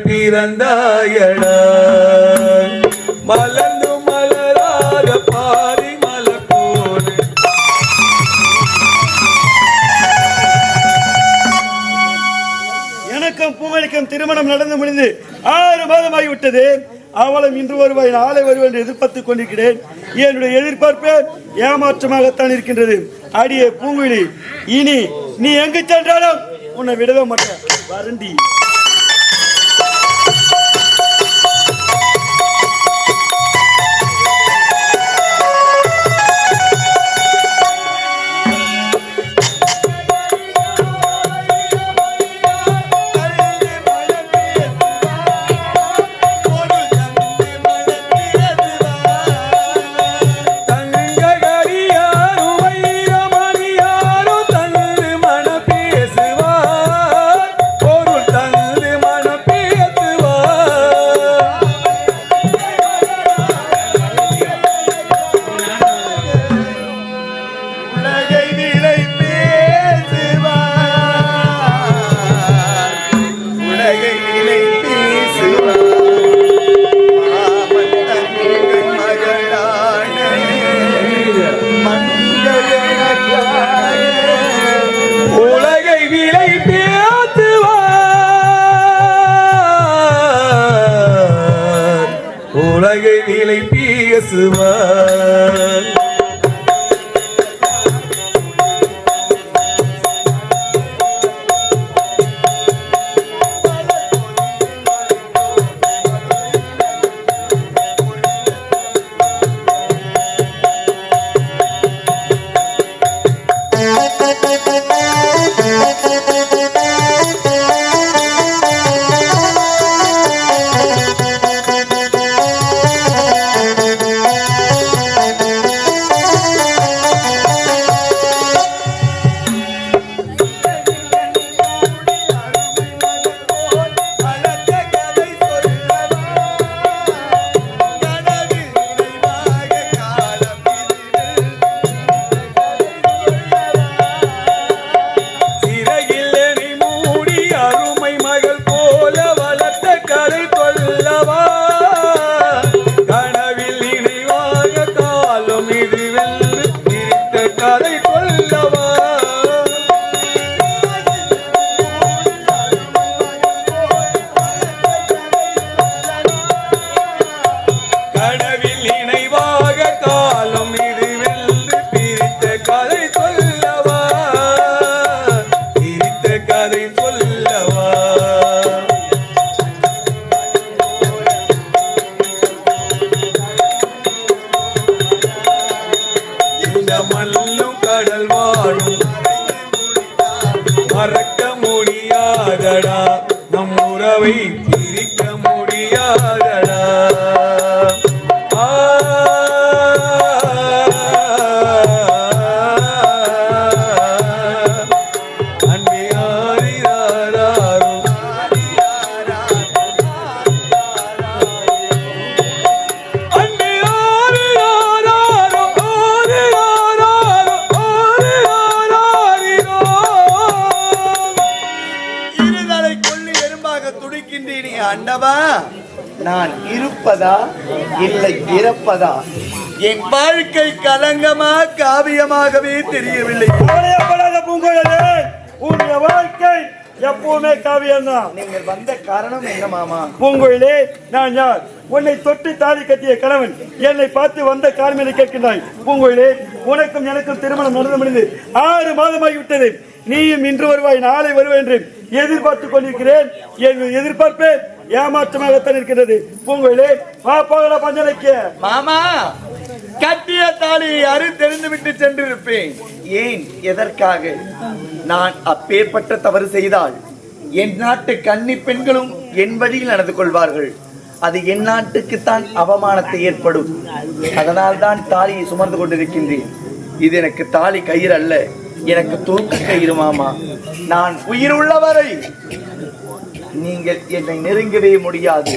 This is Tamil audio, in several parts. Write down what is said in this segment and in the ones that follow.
பிறந்தாயடா மலர்ந்து மலராத பாரி மலப்போடு. எனக்கும் பூமணிக்கும் திருமணம் நடந்து முடிந்து 6 மாதமாகிவிட்டது. அவளும் இன்று வருவாய் நாளை வருவாய் என்று எதிர்பார்த்துக் கொண்டிருக்கிறேன். என்னுடைய எதிர்பார்ப்பு ஏமாற்றமாகத்தான் இருக்கின்றது. அடியே பூங்குழி, இனி நீ எங்கு சென்றாலும் உன்னை விடவே மாட்டேன். வரண்டி உலகை விலை பேசுவார். மல்லும் கடல் வாழும் மறக்க முடியாதடா, நம் உறவை பிரிக்க முடியாதடா. ஆண்டவா, நான் இருப்பதா இல்லை இறப்பதா? என் வாழ்க்கை கலங்கமா காவியமாகவே தெரியவில்லை. உன்னுடைய வாழ்க்கை எப்பவுமே காவியம் தான். நீங்கள் வந்த காரணம் என்ன மாமா? பூங்குழலே, நான் யார்? உன்னை தொட்டு தாலி கட்டிய கணவன். என்னை பார்த்து வந்த காரணம் என கேட்கின்றாய். பூங்குழலே, உனக்கும் எனக்கும் திருமணம் நடந்து முடிந்து 6 மாதமாகிவிட்டது. நீயும் இன்று வருவாய் நாளை வருவாய் என்று எதிர்பார்த்துக் கொண்டிருக்கிறேன். என் எதிர்பார்ப்பு ஏமாற்றமாகத்தான் இருக்கிறது. பூங்குழலே, போகலாம் பஞ்சனைக்கு. மாமா, கட்டிய தாலி தெரிந்து விட்டு சென்றிருப்பேன். ஏன், எதற்காக? நான் அப்பேற்பட்ட தவறு செய்தால் என் நாட்டு கன்னி பெண்களும் என் வழியில் நடந்து கொள்வார்கள். அது என் நாட்டுக்குத்தான் அவமானத்தை ஏற்படும். அதனால் தான் தாலியை சுமந்து கொண்டிருக்கின்றேன். இது எனக்கு தாலி கயிறு அல்ல, எனக்கு தூக்கு கயிறு மாமா. நான் உயிர் உள்ளவரை நீங்கள் என்னை நெருங்கவே முடியாது.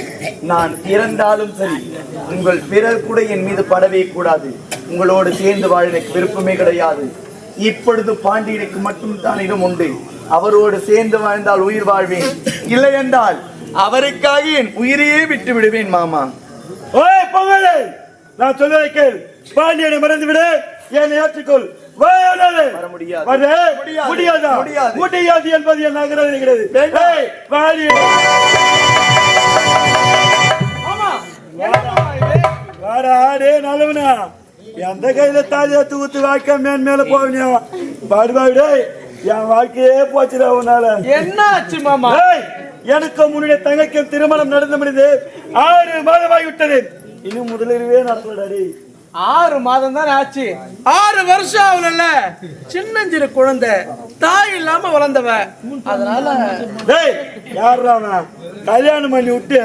நான் இறந்தாலும் சரி, உங்கள் பிறர் கூட என் மீது படவே கூடாது. உங்களோடு சேர்ந்து வாழ எனக்கு விருப்பமே கிடையாது. இப்பொழுது பாண்டியனுக்கு மட்டும் தான் இடம் உண்டு. அவரோடு சேர்ந்து வாழ்ந்தால் உயிர் வாழ்வேன், இல்லை என்றால் அவருக்காக என் உயிரையே விட்டு விடுவேன் மாமா. ஓய் பொங்கலே, நான் சொல்வதை கேள். பாண்டியனை மறந்து விடு, என்னை ஏற்றுக்கொள். வர முடியாது. முடியாதா? முடியாது என்பது என் நகரம் கிடையாது. ஏய், வாடா டே நல்லவனா, எந்த கையில தாலியா தூத்து வாழ்க்கை மேன் மேல போவனியா பாடுபாடு. என் வாழ்க்கையே போச்சுடா உன்னால. என்ன ஆச்சு மாமா? எனக்கு முன்னுடைய தங்கைக்கும் திருமணம் நடந்து முடிந்து 6 மாதமாகி விட்டது. இன்னும் முதலிரவே நடக்கலடாடி. 6 மாதம் தான் ஆச்சு. 6 வருஷம் ஆகல. சின்னஞ்சிறு குழந்தை, தாய் இல்லாம வளர்ந்தவ. அதனால டேய், யாரா அவன்? கல்யாணம் பண்ணி விட்டு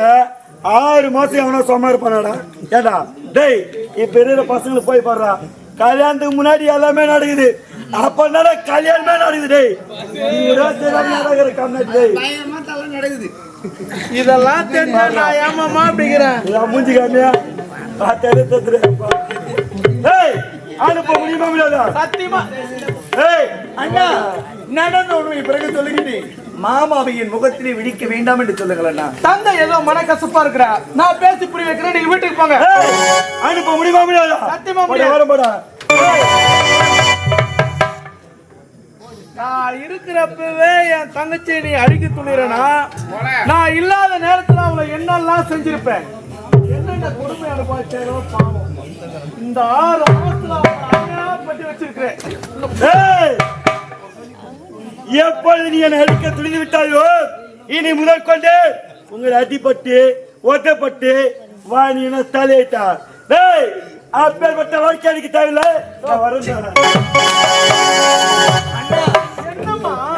6 மாசம் அவனா சும்மா இருப்பானாடா? ஏடா டேய், இப்ப இருக்கிற பசங்களுக்கு போய் பாடுறா, கல்யாணத்துக்கு முன்னாடி எல்லாமே நடக்குது. அப்ப என்னடா கல்யாணமே நடக்குது. டேய், நடக்குது. இதெல்லாம் தெரிஞ்சா நான் ஏமாமா அப்படிங்கிறேன். மூஞ்சி காமியா அனுப்ப முடியுமா முடியாதா? சத்தியமா அண்ணா, நடந்த உண்மை பிறகு சொல்லுகிறேன். மாமாவை என் முகத்திலே விழிக்க வேண்டாம் என்று சொல்லுங்கள் அண்ணா. தந்தை ஏதோ மனக்கசப்பா இருக்கிறா. நான் பேசி புரிய வைக்கிறேன், நீங்க வீட்டுக்கு போங்க. அனுப்ப முடியுமா முடியாதா? சத்தியமா முடியாது. நான் இருக்கிறப்பவே என் தங்கச்சியை நீ அழிக்க துணிறனா, நான் இல்லாத நேரத்துல அவளை என்னெல்லாம் செஞ்சிருப்பேன். என்னென்ன கொடுமை அனுபவிச்சோ பாவம். இந்த 6 மாசத்துல பட்டி வச்சிருக்கிறேன். எப்பொழுது நீ என்னை அடிக்க துணிந்து விட்டாயோ, இனி முதல் கொண்டு உங்களை அடிப்பட்டு ஒட்டப்பட்டு வாணியின தலையிட்டார். அப்பேற்பட்ட வாழ்க்கை எனக்கு தேவையில்லை.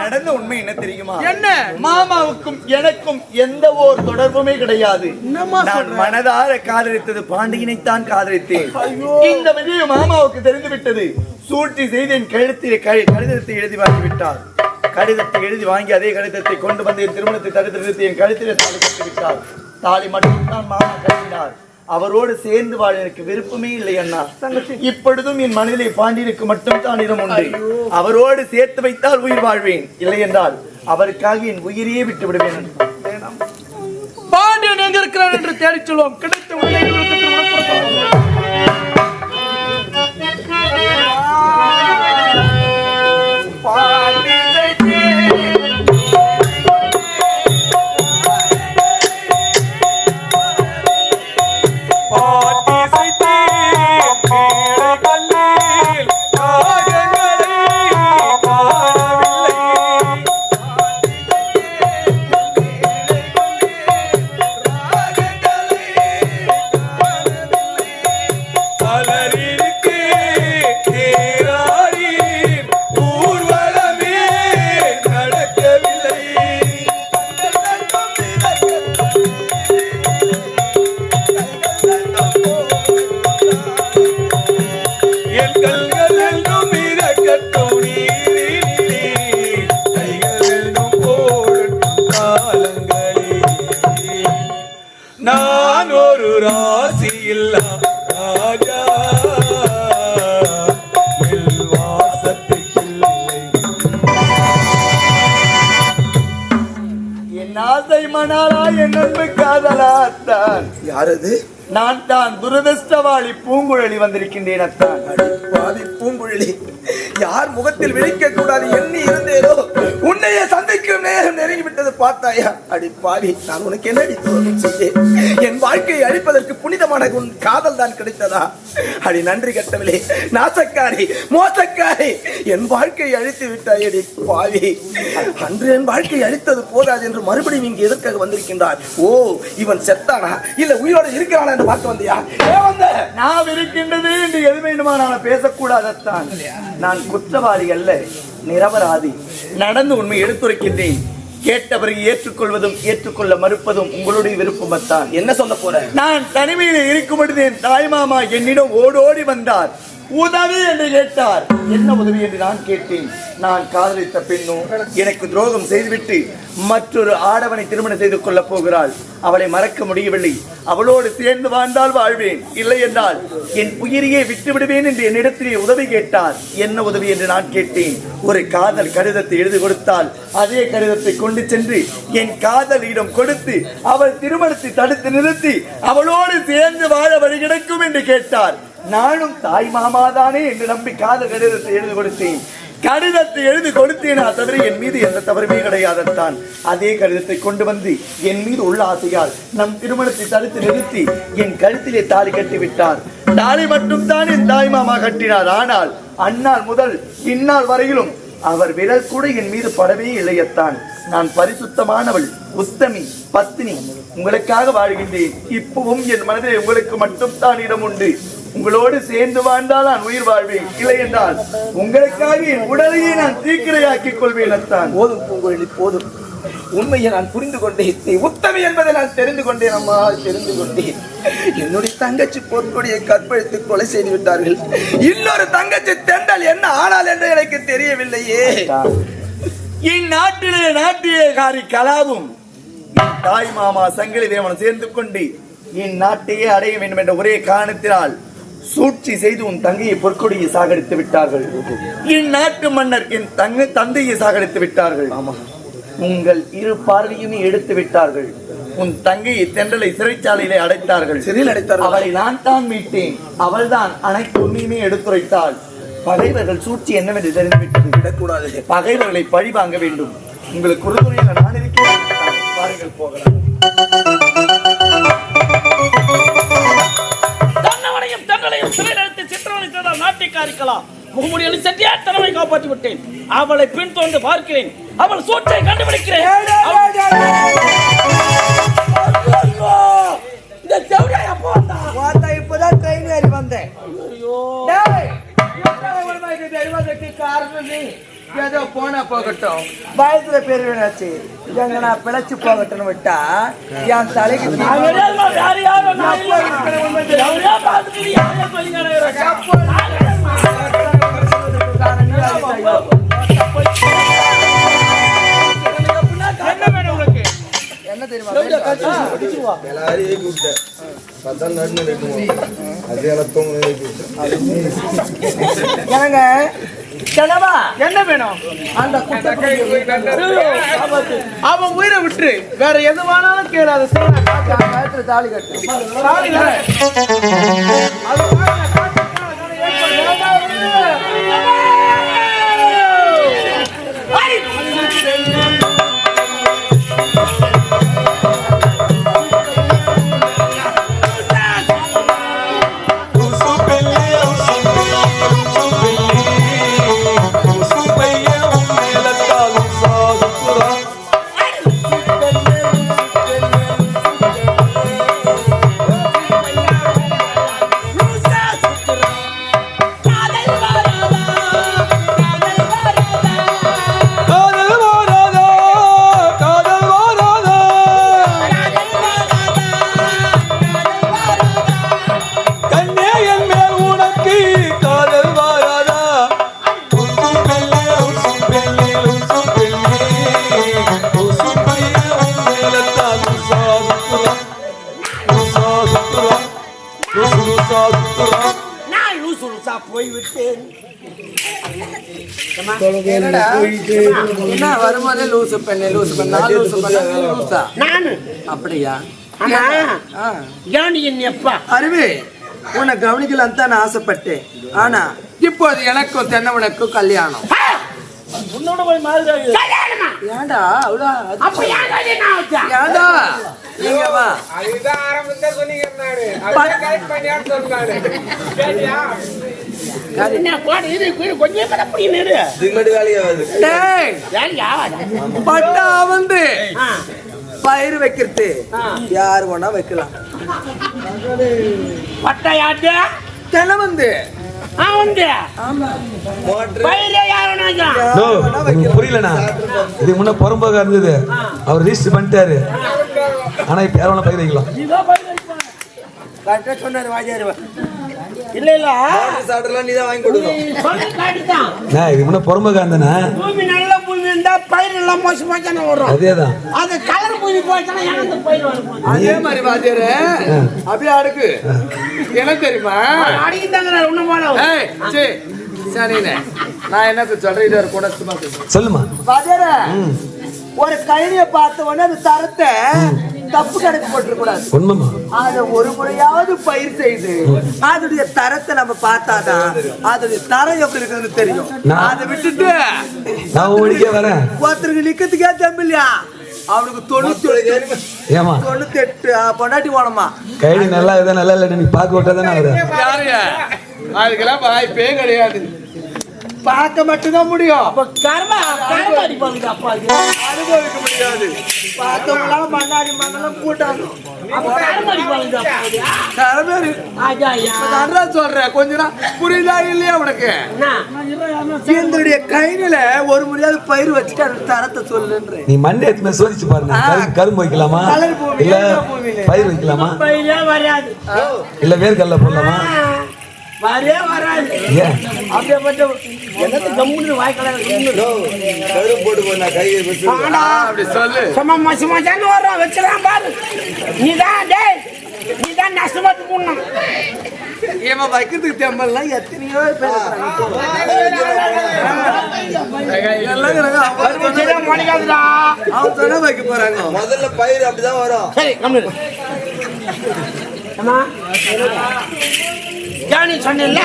நடந்த உண்மை என்ன தெரியுமா? என்ன? மாமாவுக்கும் எனக்கும் எந்த ஒரு தொடர்புமே கிடையாது. நான் மனதார காதலித்தது பாண்டியனைத்தான் காதலித்தேன். இந்த விஷயம் மாமாவுக்கு தெரிந்து விட்டது. சூழ்ச்சி செய்து என் கடிதத்தை எழுதி வாங்கி விட்டார். கடிதத்தை எழுதி வாங்கி அதே கடிதத்தை கொண்டு வந்து என் திருமணத்தை தடுத்து நிறுத்தி என் கழுத்திலே தாலி கட்டி விட்டார். தாலி மட்டும் தான் மாமா கட்டினார். அவரோடு சேர்ந்து வாழ எனக்கு விருப்பமே இல்லை அண்ணா. இப்பொழுதும் என் மனதிலே பாண்டியனுக்கு மட்டும் தான் இடம் உண்டு. அவரோடு சேர்த்து வைத்தால் உயிர் வாழ்வேன், இல்லை என்றால் அவருக்காக என் உயிரையே விட்டு விடுவேன். பாண்டியன் எங்க இருக்கிறார் என்று தேடி சொல்லுவோம். கிடைத்த உடனே நான் ஒரு ராசி இல்லா ராஜா, என் ஆசை மணாலா என் அன்பு காதலாத்தான். யாரது? நான் தான் துரதிருஷ்டவாளி பூங்குழலி வந்திருக்கின்றேன். அத்தான். பாவி பூங்குழலி, யார் முகத்தில் விழிக்க கூடாது எண்ணி இருந்தேனோ உன்னைய சந்திக்கும் நேரம் நெருங்கி விட்டது பார்த்தாயா? அடி பாவி, நான் உனக்கு என்ன செய்தேன்? என் வாழ்க்கையை அழிப்பதற்கு புனிதமான உன் காதல் தான் கிடைத்ததா? அடி நன்றி கட்டவில்லை, நாசக்காரி, மோசக்காரி, என் வாழ்க்கையை அழித்து விட்டாய். அடி பாவி, அன்று என் வாழ்க்கையை அழித்தது போதாது என்று மறுபடியும் இங்கு எதற்காக வந்திருக்கின்றார்? ஓ, இவன் செத்தானா இல்ல உயிரோடு இருக்கிறானா என்று பார்க்க வந்தியா? நான் இருக்கின்றது என்று எது வேண்டுமா நான் பேசக்கூடாதத்தான். நான் குற்றவாளி அல்ல, நிரபராதி. நடந்து உண்மை எடுத்துரைக்கின்றேன். கேட்ட பிறகு ஏற்றுக்கொள்வதும் ஏற்றுக்கொள்ள மறுப்பதும் உங்களுடைய விருப்பம்தான். என்ன சொல்ல போற? நான் தனிமையில் இருக்கும் பொழுது என் தாய்மாமா என்னிடம் ஓடோடி வந்தார். உதவி என்று கேட்டார். என்ன உதவி என்று நான் கேட்டேன். நான் காதலித்த பெண்ணும் எனக்கு துரோகம் செய்துவிட்டு மற்றொரு ஆடவனை திருமணம் செய்து கொள்ளப் போகிறாள். அவளை மறக்க முடியவில்லை. அவளோடு சேர்ந்து வாழ்ந்தால் வாழ்வேன், இல்லை என்றால் என் உயிரையே விட்டு விடுவேன் என்று என்னிடத்திலே உதவி கேட்டார். என்ன உதவி என்று நான் கேட்டேன். ஒரு காதல் கடிதத்தை எழுதி கொடுத்தால் அதே கடிதத்தை கொண்டு சென்று என் காதலியிடம் கொடுத்து அவள் திருமணத்தை தடுத்து நிறுத்தி அவளோடு சேர்ந்து வாழ வழி கிடைக்கும் என்று கேட்டார். நானும் தாய் மாமாதானே என்று நம்பி காதல் கடிதத்தை எழுதி கொடுத்தேன். கடிதத்தை எழுதி கொடுத்தேன், தவிர என் மீது எந்த தவறுமே கிடையாதத்தான். அதே கடிதத்தை கொண்டு வந்து என் மீது உள்ள ஆசையால் நம் திருமணத்தை தடுத்து நிறுத்தி என் கழுத்திலே தாலி கட்டிவிட்டார். தாலி மட்டும் தான் என் தாய் மாமா கட்டினார். ஆனால் அந்நாள் முதல் இந்நாள் வரையிலும் அவர் விரல் கூட என் மீது படவே இல்லையத்தான். நான் பரிசுத்தமானவள், உத்தமி, பத்தினி, உங்களுக்காக வாழ்கின்றேன். இப்பவும் என் மனதில் உங்களுக்கு மட்டும் தான் இடம் உண்டு. உங்களோடு சேர்ந்து வாழ்ந்தால் நான் உயிர் வாழ்வேன், இல்லை என்றால் உங்களுக்காக என் உடலையே நான் தீக்கிரையாக்கிக் கொள்வேன். அத்தான் போதும் பூங்குழலி, போதும். உண்மையை நான் புரிந்து கொண்டேன். நீ உத்தமி என்பதை நான் தெரிந்து கொண்டேன். அம்மா, தெரிந்து கொண்டேன். என்னுடைய தங்கச்சி பொற்கொடியை கற்பழித்து கொலை செய்து விட்டார்கள். இன்னொரு தங்கச்சி தெண்டல் என்ன ஆனால் என்று எனக்கு தெரியவில்லையே. இந்நாட்டிலே நாட்டியக்காரி கலாவும் தாய் மாமா சங்கிலி தேவன் சேர்ந்து கொண்டு இந்நாட்டையே அடைய வேண்டும் என்ற ஒரே காரணத்தினால் சூழ்ச்சி செய்து உன் தங்கையை பொற்கொடியை சாகடித்து விட்டார்கள். இந்நாட்டு மன்னர் என் தந்தையை சாகடித்து விட்டார்கள். உங்கள் இரு பார்வையுமே எடுத்து விட்டார்கள். உன் தங்கையை தென்றலை சிறைச்சாலையிலே அடைத்தார்கள். சிறையில் அடைத்தார்கள். அவளை நான் தான் மீட்டேன். அவள் தான் அனைத்து உண்மையுமே எடுத்துரைத்தாள். பகைவர்கள் சூழ்ச்சி என்னவென்று தெரிந்துவிட்டது. விடக்கூடாது. பகைவர்களை பழி வாங்க வேண்டும். உங்களுக்கு உறுதுணையாக நான் இருக்கிறேன். பாருங்கள், போகலாம். தன்னவனையும் தங்களையும் சிறையில் அடைத்து சித்திரவதை செய்தால் நாட்டை காரிக்கலாம். முகமுடியை சட்டியா தனவை காப்பாற்றி விட்டேன். அவளை பின்தொடர்ந்து பார்க்கிறேன். அவள் சூற்றை கண்டுபிடிக்கிறேன். இப்பதான் ட்ரெயின் ஏறி வந்தேன். ஏதோ போனா போகட்டும், பயத்துல பெருவினாச்சு எங்கன்னா பிழைச்சு போகட்டும் விட்டா என் தலைக்கு என்ன தெரியுமா? என்னங்க என்ன வேணும்? அந்த அவன் உயிரை விட்டு வேற எதுவானாலும் கேளு. அதை செய்ய தாலி கட்டு. என்ன வரும்போதே லூசு பெண்ணு லூசு பெண்ணா லூசு பெண்ணா நானு அப்படியா? அறிவு உன்னை கவனிக்கலாம் தான் நான் ஆசைப்பட்டேன். ஆனா இப்போது எனக்கும் தென்னவனுக்கும் கல்யாணம். ஏண்டா ஏண்டா நீங்க வா பட்டா வந்து பயிர் வைக்கிறது யாரு வேணா வைக்கலாம். தென வந்து புரியலண்ணா, இதுக்கு முன்ன புறம்போக்கா இருந்தது, அவர் ரிஜிஸ்டர் பண்ணிட்டாரு. ஆனா இப்ப யாரும் பயிர் வைக்கலாம். சொன்னாரு வாஜாரு இல்ல இல்ல சாப்பிடலாம், நீதான் வாங்கி கொடுக்கணும். இதுக்கு முன்ன புறம்போக்கா இருந்தேன்னா பூமி நல்ல பூமி எல்லாம் பயிர் எல்லாம் மோசமா தானே வரும். அதேதான். அது கலர் பூமி போச்சுன்னா எனக்கு பயிர் வரும். அதே மாதிரி வாத்தியாரே அப்படியே அடுக்கு எனக்கு தெரியுமா அடிக்கிட்டாங்க ஒண்ணும் போல. ஏய் சரி சரிண்ணே நான் என்ன சொல்றேன் இது ஒரு கூட சும்மா சொல்லுமா. வாத்தியாரே ஒரு கழனியை பார்த்த உடனே அது தரத்தை தப்பு கணக்கு போட்டுக்கூடாது. உண்மைமா. அதை ஒரு முறையாவது பயிர் செய்து அதோடைய தரத்தை நம்ம பார்த்தாதான் அதோடைய தரம் எப்படி இருக்குன்னு தெரியும். அதை விட்டுட்டு நான் ஓடிக்கே வரேன். ஒருத்தருக்கு நிக்கிறதுக்கே தெம்பு இல்லையா அவனுக்கு 98 ஏமா 98 பொண்டாட்டி போனோமா கைடி நல்லா இதா நல்லா இல்லை நீ பார்க்க விட்டாதானே அவரு. அதுக்கெல்லாம் வாய்ப்பே கிடையாது. பார்க்க மட்டும்தான் முடியும். அப்ப கர்மா அடிப்பாங்க அப்பா. அனுபவிக்க முடியாது. பார்த்தவங்களாம் மண்ணாடி மண்ணெல்லாம் கூட்டாங்க. அப்ப கர்மா அடிப்பாங்க அப்பா. சொல்றேன் கொஞ்ச நாள் புரியுதா இல்லையா உனக்கு? என்னுடைய கையில ஒரு முடியாத பயிர் வச்சுட்டு அந்த தரத்தை சொல்லுன்றேன். நீ மண்ணை எடுத்து சோதிச்சு பாருங்க. கரும்பு வைக்கலாமா இல்ல பயிர் வைக்கலாமா பயிரே வராது இல்ல வேர்க்கடலை போடலாமா? வரே வராது. ஏன் அப்படியே மட்டும் எனக்கு கம்முன்னு வாய்க்கல அப்படி சொல்லு. சும்மா மசுமா தானே வரும் வச்சிடலாம் பாரு. நீதான் நஷ்டமாட்டு போடணும். ஏமா வைக்கிறதுக்கு தெம்பல்லாம் எத்தனையோ பேர் அவங்க வைக்க போறாங்க. முதல்ல பயிர் அப்படிதான் வரும். சரி கம்முன்னு ஜானி சொன்னேன்ல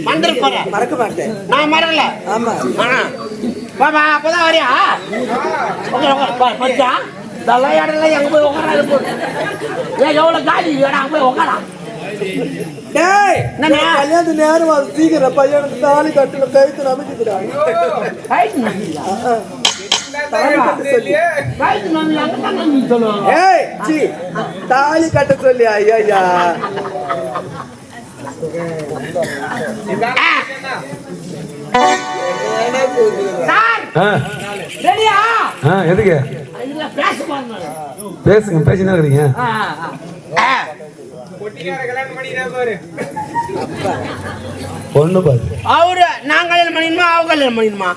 மந்திர போற மறக்க மாட்டேன். நான் மறக்கல. ஆமா பாபா அப்பதான் வரியா பச்சா இதெல்லாம் இடத்துல எங்க போய் உட்காராது போடு. ஏன் எவ்வளவு காலி வேணா அங்க போய் உட்காரா. டேய் கல்யாணத்து நேரம் அது சீக்கிரம் பையனுக்கு தாலி கட்டுல கழுத்து நம்பிக்கிறாங்க. ஏய் சி தாலி கட்ட சொல்லி ஐயா எதுக்கு பேசுங்க பேசினா இருக்கீங்க. பொண்ணு பாரு. அவரு நான் கல்யாணம் பண்ணிடுமா அவங்க கல்யாணம் பண்ணிடுமா?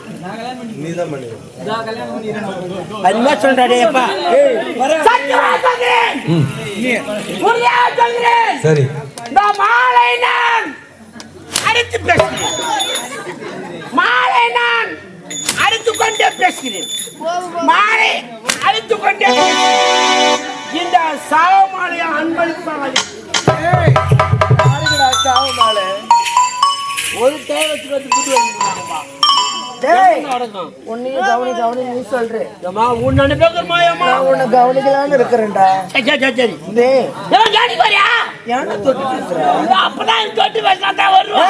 அதுமா சொல்றாடேப்பா. சரி இந்த மாலை நான் அடித்து பேசுகிறேன். மாலை நான் அடித்துக் கொண்டே பேசுகிறேன். மாலை அடித்துக் கொண்டே இந்த சாவமாலைய அன்பளிப்பாக ஒரு தேவை வச்சு உன்னையும் கவனி கவனி நீ சொல்ற உன்னை பேசுறமாயம்மா உன்னை கவனிக்கலான்னு இருக்கிறேன்டா. சரி அப்பதான் தொட்டு பேசினா வரும்.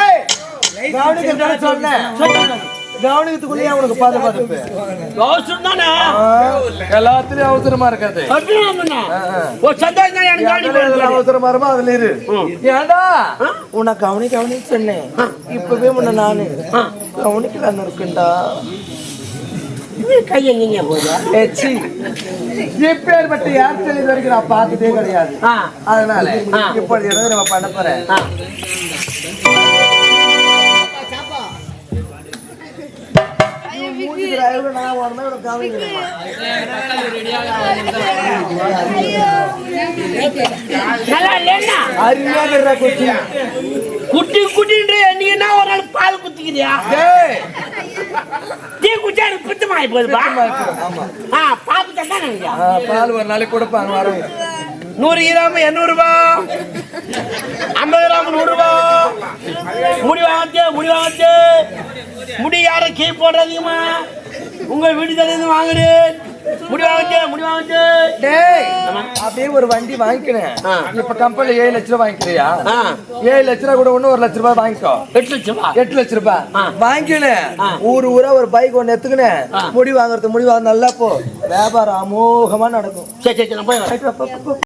கவனிக்க சொன்னேன். கவனிக்கிறதுக்குள்ளேயே அவனுக்கு பாதுகாப்பு அவசரம் தானே. எல்லாத்துலயும் அவசரமா இருக்காது. அவசரமா இருமா அதுல இரு. ஏண்டா உன்னை கவனி சொன்னேன். இப்பவே உன்னை நானு கவனிக்கலான்னு இருக்குண்டா. கையை நீங்க போச்சு இப்பேர் பட்டு யார் தெளிவு வரைக்கும் நான் பார்த்ததே கிடையாது. அதனால இப்படி நம்ம பண்ண போறேன். குட்டி குட்டின்ற என்ன ஒரு நாள் பால் குத்திக்கிறியா? டீ குடிச்சா எனக்கு பித்தமாயி போகுதுப்பா. பால் குத்தா பால் ஒரு நாளைக்கு கொடுப்பாங்க. வரும் 100 கிராம் 800 ரூபாய், 50 கிராம் 100 ரூபாய். முடி வாங்கச்சு முடி யாரும் கீ போடுறதுமா உங்க வீட்டு தண்ணி வாங்குறேன். முடி வாங்கச்சு அப்படியே ஒரு வண்டி வாங்கிக்கிறேன். இப்ப கம்பெனி 7 லட்சம் ரூபாய் வாங்கிக்கிறியா? 7 லட்சம் ரூபாய் கூட இன்னும் 1 லட்சம் ரூபாய் வாங்கிக்கோ. 8 லட்சம் ரூபாய் வாங்கினேன். ஊரா ஒரு பைக் ஒண்ணு எடுத்துக்கினேன். முடி வாங்குறது நல்லா போ வியாபாரம் அமோகமா நடக்கும். சரி